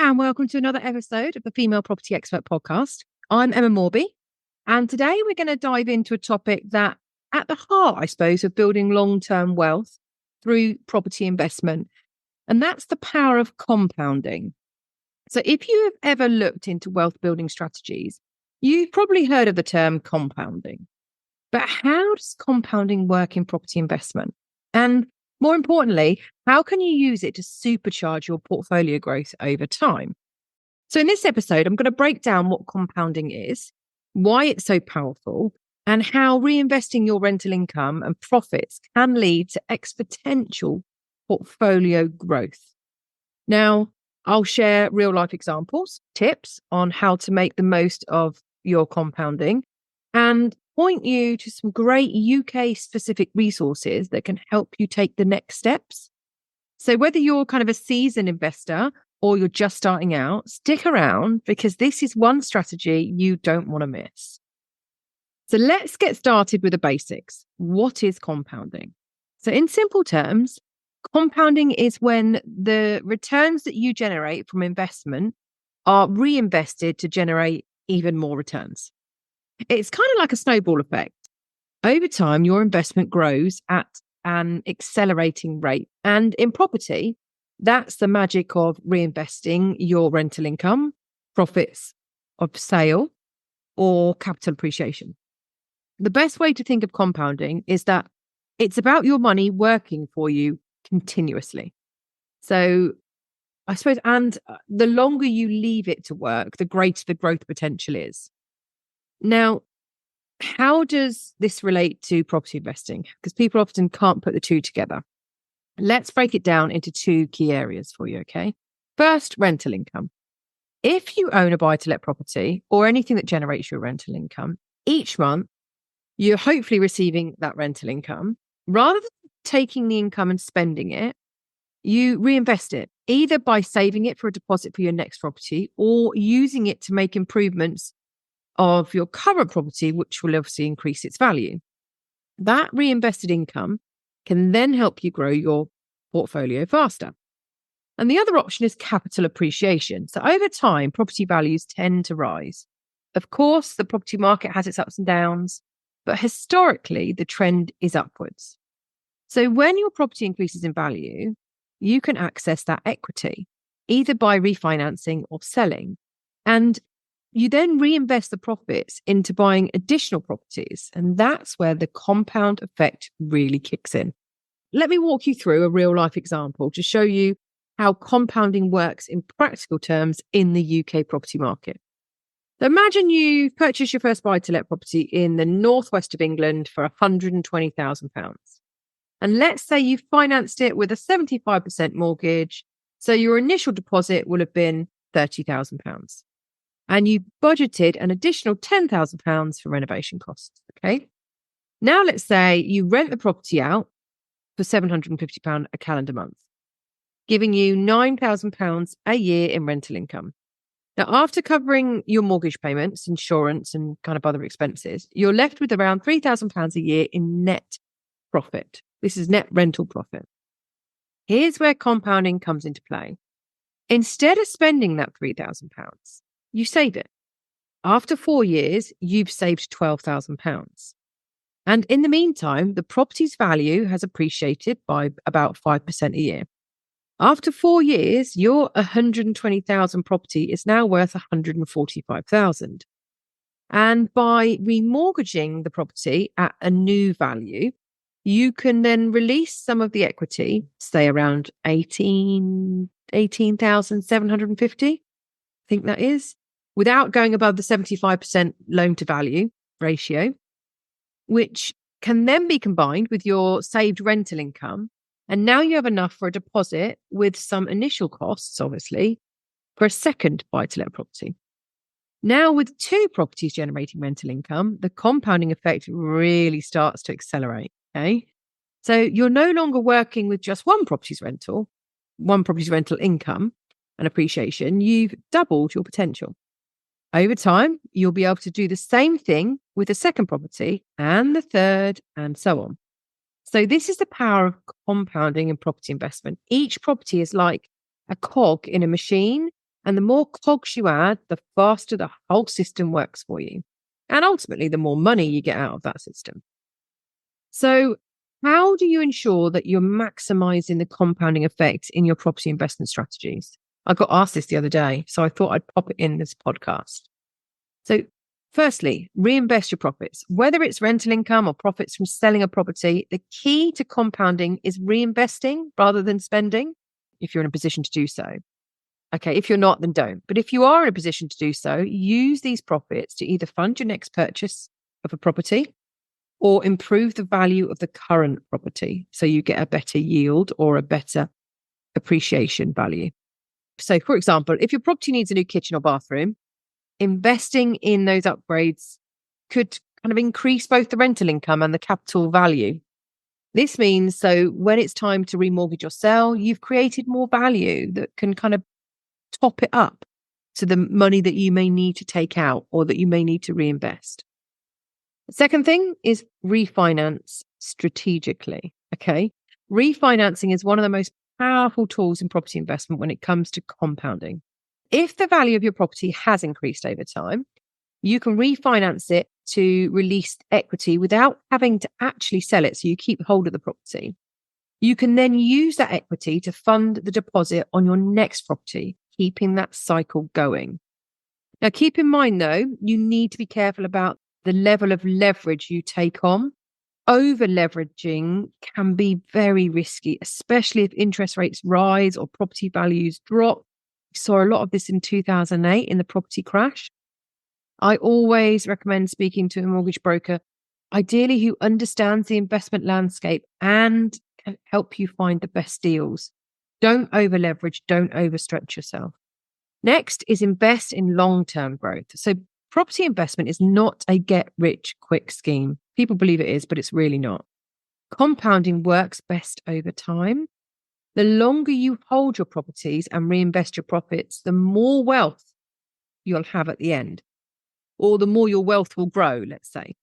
and welcome to another episode of the Female Property Expert Podcast. I'm Emma Morby, and today we're going to dive into a topic that at the heart, I suppose, of building long-term wealth through property investment, and that's the power of compounding. So if you have ever looked into wealth building strategies, you've probably heard of the term compounding. But how does compounding work in property investment? And more importantly, how can you use it to supercharge your portfolio growth over time? So in this episode, I'm going to break down what compounding is, why it's so powerful, and how reinvesting your rental income and profits can lead to exponential portfolio growth. Now, I'll share real life examples, tips on how to make the most of your compounding, and point you to some great UK specific resources that can help you take the next steps. So whether you're kind of a seasoned investor or you're just starting out, stick around because this is one strategy you don't want to miss. So let's get started with the basics. What is compounding? So in simple terms, compounding is when the returns that you generate from investment are reinvested to generate even more returns. It's kind of like a snowball effect. Over time, your investment grows at an accelerating rate. And in property, that's the magic of reinvesting your rental income, profits of sale, or capital appreciation. The best way to think of compounding is that it's about your money working for you continuously. So I suppose, and the longer you leave it to work, the greater the growth potential is. Now, how does this relate to property investing? Because people often can't put the two together. Let's break it down into two key areas for you, okay? First, rental income. If you own a buy-to-let property or anything that generates your rental income, each month you're hopefully receiving that rental income. Rather than taking the income and spending it, you reinvest it, either by saving it for a deposit for your next property or using it to make improvements of your current property, which will obviously increase its value. That reinvested income can then help you grow your portfolio faster. And the other option is capital appreciation. So over time, property values tend to rise. Of course, the property market has its ups and downs, but historically, the trend is upwards. So when your property increases in value, you can access that equity, either by refinancing or selling. And you then reinvest the profits into buying additional properties, and that's where the compound effect really kicks in. Let me walk you through a real life example to show you how compounding works in practical terms in the UK property market. So imagine you purchase your first buy-to-let property in the northwest of England for £120,000. And let's say you financed it with a 75% mortgage, so your initial deposit will have been £30,000. And you budgeted an additional £10,000 for renovation costs, okay? Now let's say you rent the property out for £750 a calendar month, giving you £9,000 a year in rental income. Now, after covering your mortgage payments, insurance, and kind of other expenses, you're left with around £3,000 a year in net profit. This is net rental profit. Here's where compounding comes into play. Instead of spending that £3,000, you save it. After 4 years, you've saved £12,000. And in the meantime, the property's value has appreciated by about 5% a year. After 4 years, your 120,000 property is now worth 145,000. And by remortgaging the property at a new value, you can then release some of the equity, say around 18,750, I think that is, without going above the 75% loan to value ratio, which can then be combined with your saved rental income. And now you have enough for a deposit with some initial costs, obviously, for a second buy-to-let property. Now, with 2 properties generating rental income, the compounding effect really starts to accelerate. Okay. So you're no longer working with just one property's rental income and appreciation. You've doubled your potential. Over time, you'll be able to do the same thing with the second property and the third, and so on. So this is the power of compounding in property investment. Each property is like a cog in a machine, And the more cogs you add, the faster the whole system works for you. And ultimately, the more money you get out of that system. So, how do you ensure that you're maximizing the compounding effect in your property investment strategies? I got asked this the other day, so I thought I'd pop it in this podcast. So, firstly, reinvest your profits. Whether it's rental income or profits from selling a property, the key to compounding is reinvesting rather than spending, if you're in a position to do so. Okay, if you're not, then don't. But if you are in a position to do so, use these profits to either fund your next purchase of a property or improve the value of the current property so you get a better yield or a better appreciation value. So, for example, if your property needs a new kitchen or bathroom, investing in those upgrades could kind of increase both the rental income and the capital value. This means so when it's time to remortgage or sell, you've created more value that can kind of top it up to the money that you may need to take out or that you may need to reinvest. The second thing is refinance strategically. Okay. Refinancing is one of the most powerful tools in property investment when it comes to compounding. If the value of your property has increased over time, you can refinance it to release equity without having to actually sell it. So you keep hold of the property. You can then use that equity to fund the deposit on your next property, keeping that cycle going. Now, keep in mind, though, you need to be careful about the level of leverage you take on. Over leveraging can be very risky, especially if interest rates rise or property values drop. We saw a lot of this in 2008 in the property crash. I always recommend speaking to a mortgage broker, ideally who understands the investment landscape and can help you find the best deals. Don't over leverage, don't overstretch yourself. Next is invest in long-term growth. So property investment is not a get-rich-quick scheme. People believe it is, but it's really not. Compounding works best over time. The longer you hold your properties and reinvest your profits, the more wealth you'll have at the end, or the more your wealth will grow, let's say.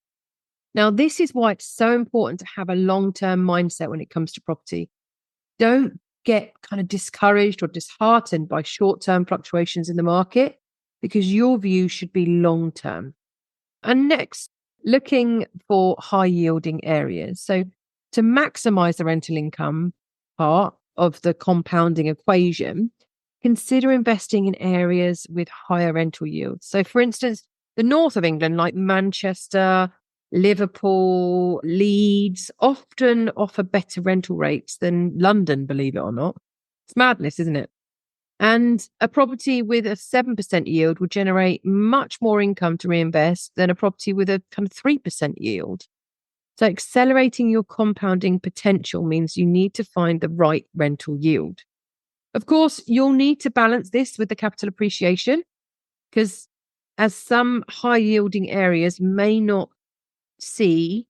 Now, this is why it's so important to have a long-term mindset when it comes to property. Don't get kind of discouraged or disheartened by short-term fluctuations in the market, because your view should be long-term. And next, looking for high-yielding areas. So to maximize the rental income part of the compounding equation, consider investing in areas with higher rental yields. So for instance, the north of England, like Manchester, Liverpool, Leeds, often offer better rental rates than London, believe it or not. It's madness, isn't it? And a property with a 7% yield will generate much more income to reinvest than a property with a kind of 3% yield. So accelerating your compounding potential means you need to find the right rental yield. Of course, you'll need to balance this with the capital appreciation, because as some high yielding areas may not see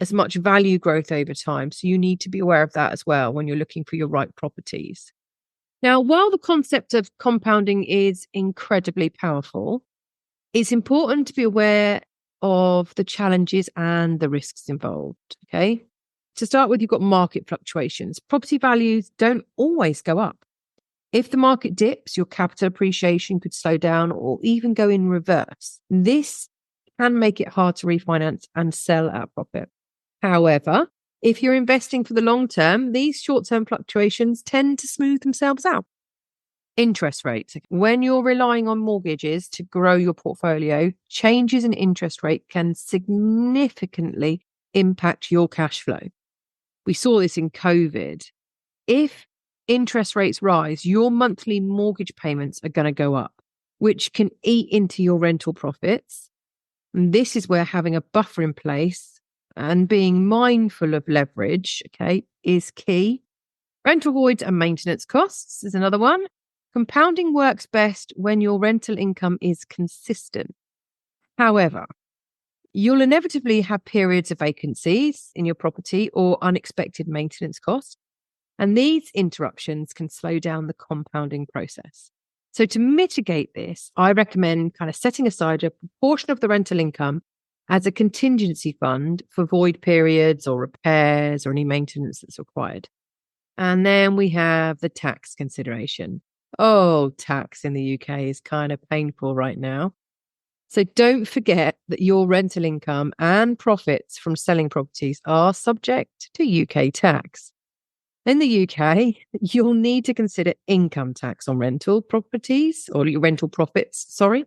as much value growth over time. So you need to be aware of that as well when you're looking for your right properties. Now, while the concept of compounding is incredibly powerful, it's important to be aware of the challenges and the risks involved. Okay. To start with, you've got market fluctuations. Property values don't always go up. If the market dips, your capital appreciation could slow down or even go in reverse. This can make it hard to refinance and sell at a profit. However, if you're investing for the long term, these short-term fluctuations tend to smooth themselves out. Interest rates. When you're relying on mortgages to grow your portfolio, changes in interest rate can significantly impact your cash flow. We saw this in COVID. If interest rates rise, your monthly mortgage payments are going to go up, which can eat into your rental profits. And this is where having a buffer in place and being mindful of leverage, okay, is key. Rental voids and maintenance costs is another one. Compounding works best when your rental income is consistent. However, you'll inevitably have periods of vacancies in your property or unexpected maintenance costs, and these interruptions can slow down the compounding process. So to mitigate this, I recommend kind of setting aside a proportion of the rental income as a contingency fund for void periods or repairs or any maintenance that's required. And then we have the tax consideration. Oh, tax in the UK is kind of painful right now. So don't forget that your rental income and profits from selling properties are subject to UK tax. In the UK, you'll need to consider income tax on rental properties or your rental profits, sorry.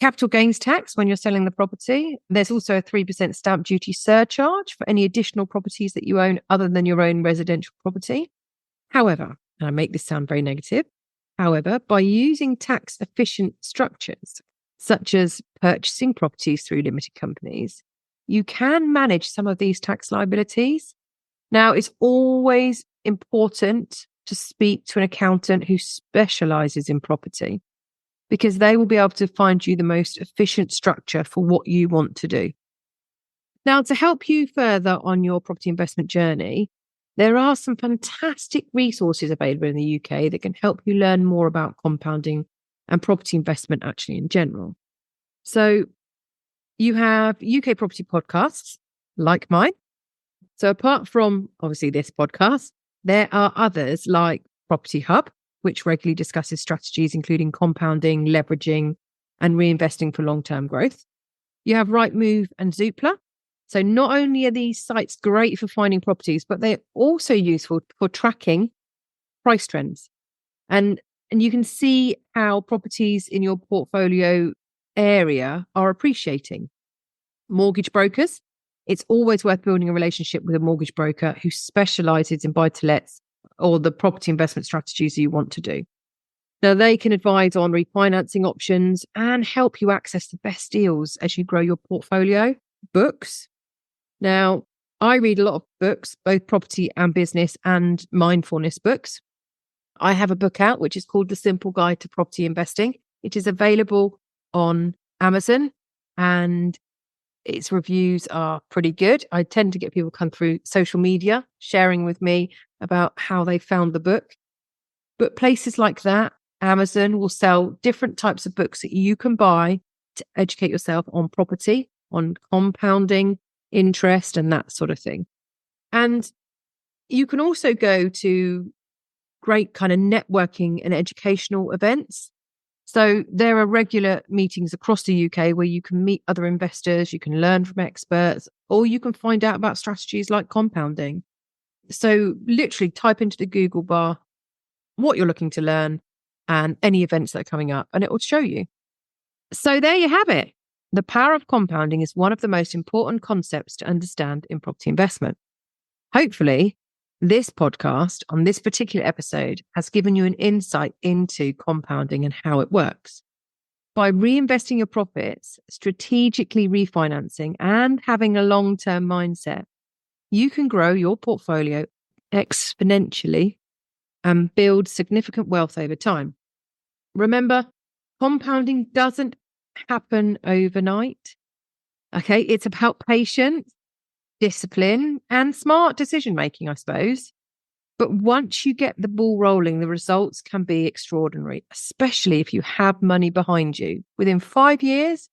Capital gains tax when you're selling the property. There's also a 3% stamp duty surcharge for any additional properties that you own other than your own residential property. However, and I make this sound very negative, however, by using tax efficient structures, such as purchasing properties through limited companies, you can manage some of these tax liabilities. Now, it's always important to speak to an accountant who specializes in property, because they will be able to find you the most efficient structure for what you want to do. Now, to help you further on your property investment journey, there are some fantastic resources available in the UK that can help you learn more about compounding and property investment actually in general. So you have UK property podcasts like mine. So apart from obviously this podcast, there are others like Property Hub, which regularly discusses strategies including compounding, leveraging, and reinvesting for long-term growth. You have Rightmove and Zoopla. So not only are these sites great for finding properties, but they're also useful for tracking price trends. And you can see how properties in your portfolio area are appreciating. Mortgage brokers. It's always worth building a relationship with a mortgage broker who specializes in buy-to-lets or the property investment strategies you want to do. Now, they can advise on refinancing options and help you access the best deals as you grow your portfolio. Books. Now, I read a lot of books, both property and business and mindfulness books. I have a book out, which is called The Simple Guide to Property Investing. It is available on Amazon and its reviews are pretty good. I tend to get people come through social media, sharing with me about how they found the book. But places like that, Amazon will sell different types of books that you can buy to educate yourself on property, on compounding, interest, and that sort of thing. And you can also go to great kind of networking and educational events. So there are regular meetings across the UK where you can meet other investors, you can learn from experts, or you can find out about strategies like compounding. So literally type into the Google bar what you're looking to learn and any events that are coming up, and it will show you. So there you have it. The power of compounding is one of the most important concepts to understand in property investment. Hopefully, this podcast on this particular episode has given you an insight into compounding and how it works. By reinvesting your profits, strategically refinancing, and having a long-term mindset, you can grow your portfolio exponentially and build significant wealth over time. Remember, compounding doesn't happen overnight. Okay, it's about patience, discipline, and smart decision making, I suppose. But once you get the ball rolling, the results can be extraordinary, especially if you have money behind you. Within 5 years,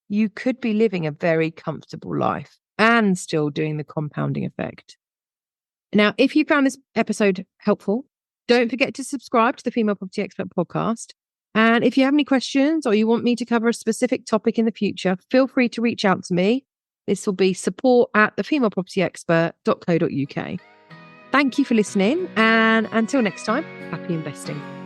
you could be living a very comfortable life and still doing the compounding effect. Now, if you found this episode helpful, don't forget to subscribe to the Female Property Expert podcast. And if you have any questions or you want me to cover a specific topic in the future, feel free to reach out to me. This will be support@thefemalepropertyexpert.co.uk. Thank you for listening, and until next time, happy investing.